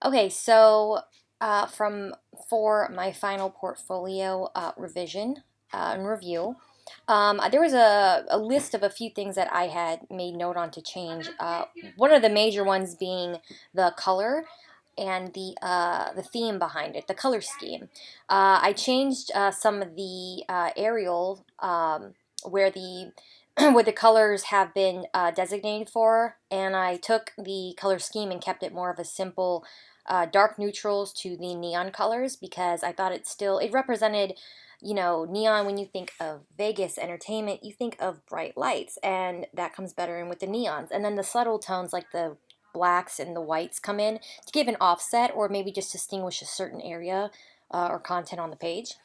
Okay, so for my final portfolio revision and review, there was a list of a few things that I had made note on to change. One of the major ones being the color and the theme behind it, the color scheme. I changed some of the aerial where the where the colors have been designated for, and I took the color scheme and kept it more of a simple dark neutrals to the neon colors because I thought it represented, neon. When you think of Vegas entertainment, you think of bright lights, and that comes better in with the neons. And then the subtle tones like the blacks and the whites come in to give an offset or maybe just distinguish a certain area or content on the page.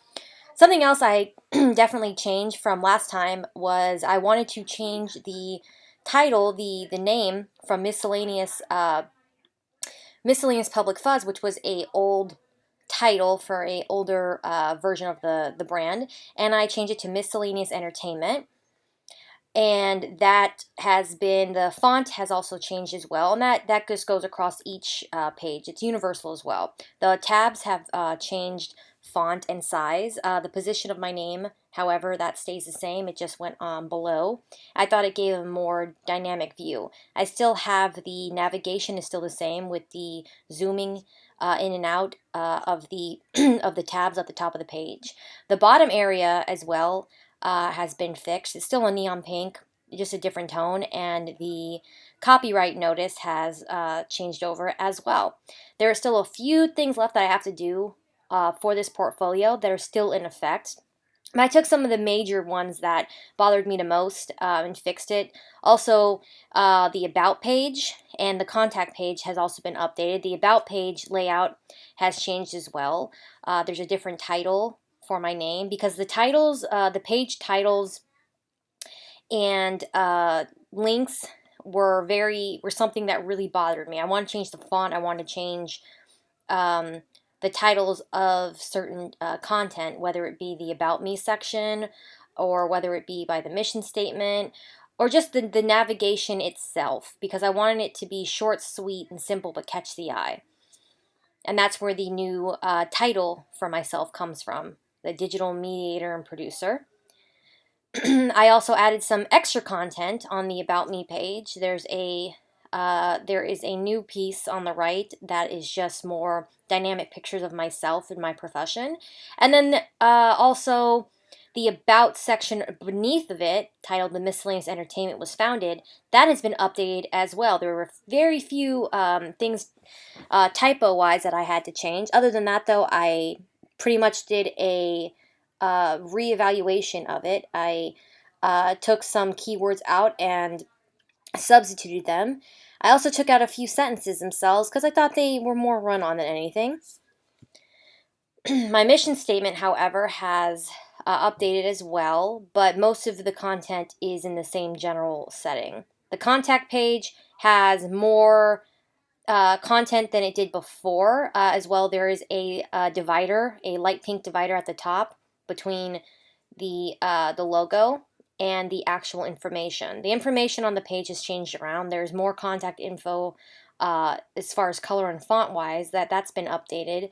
Something else I definitely changed from last time was I wanted to change the title, the name from miscellaneous public fuzz, which was a old title for a older version of the brand, and I changed it to miscellaneous entertainment. And that has been, the font has also changed as well, and that just goes across each page. It's universal as well. The tabs have changed font and size. The position of my name, however, that stays the same. It just went below. I thought it gave a more dynamic view. I still have the navigation is still the same with the zooming in and out of the of the tabs at the top of the page. The bottom area as well has been fixed. It's still a neon pink, just a different tone, and the copyright notice has changed over as well. There are still a few things left that I have to do for this portfolio that are still in effect. And I took some of the major ones that bothered me the most and fixed it. Also, the About page and the Contact page has also been updated. The About page layout has changed as well. There's a different title for my name because the titles, the page titles and links were something that really bothered me. I want to change the font. I want to change the titles of certain content, whether it be the About Me section or whether it be by the mission statement or just the navigation itself, because I wanted it to be short, sweet, and simple but catch the eye. And that's where the new title for myself comes from, the digital mediator and producer. I also added some extra content on the About Me page. There is a new piece on the right that is just more dynamic pictures of myself and my profession. And then also the About section beneath of it, titled The Miscellaneous Entertainment Was Founded, that has been updated as well. There were very few things typo-wise that I had to change. Other than that, though, I pretty much did a reevaluation of it. I took some keywords out and substituted them. I also took out a few sentences themselves because I thought they were more run-on than anything. My mission statement, however, has updated as well, but most of the content is in the same general setting. The contact page has more content than it did before. As well, there is a divider, a light pink divider at the top between the logo and the actual information. The information on the page has changed around. There's more contact info as far as color and font wise. That's been updated.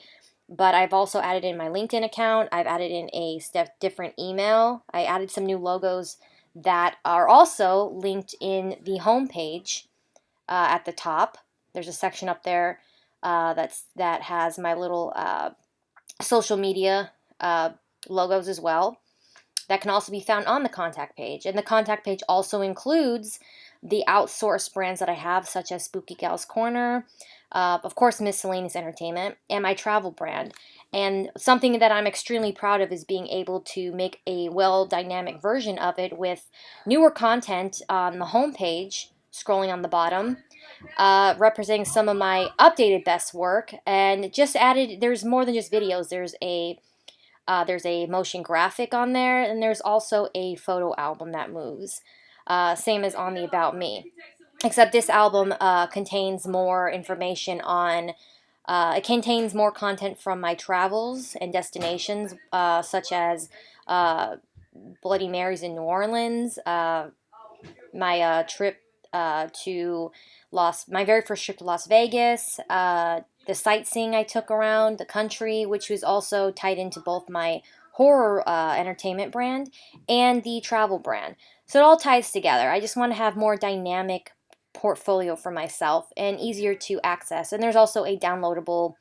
But I've also added in my LinkedIn account. I've added in a different email. I added some new logos that are also linked in the home page at the top. There's a section up there that has my little social media logos as well. That can also be found on the contact page. And the contact page also includes the outsourced brands that I have, such as Spooky Gal's Corner, of course, Miscellaneous Entertainment, and my travel brand. And something that I'm extremely proud of is being able to make a dynamic version of it with newer content on the home page, scrolling on the bottom, representing some of my updated best work, and just added, there's more than just videos. There's a motion graphic on there, and there's also a photo album that moves, same as on the About Me. Except this album contains more information on, it contains more content from my travels and destinations, such as Bloody Marys in New Orleans, my trip to my very first trip to Las Vegas, the sightseeing I took around the country, which was also tied into both my horror entertainment brand and the travel brand. So it all ties together. I just want to have more dynamic portfolio for myself and easier to access. And there's also a downloadable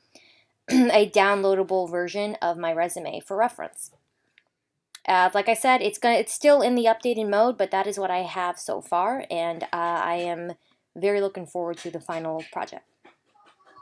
a downloadable version of my resume for reference. Like I said, it's still in the updated mode, but that is what I have so far, and I am very looking forward to the final project.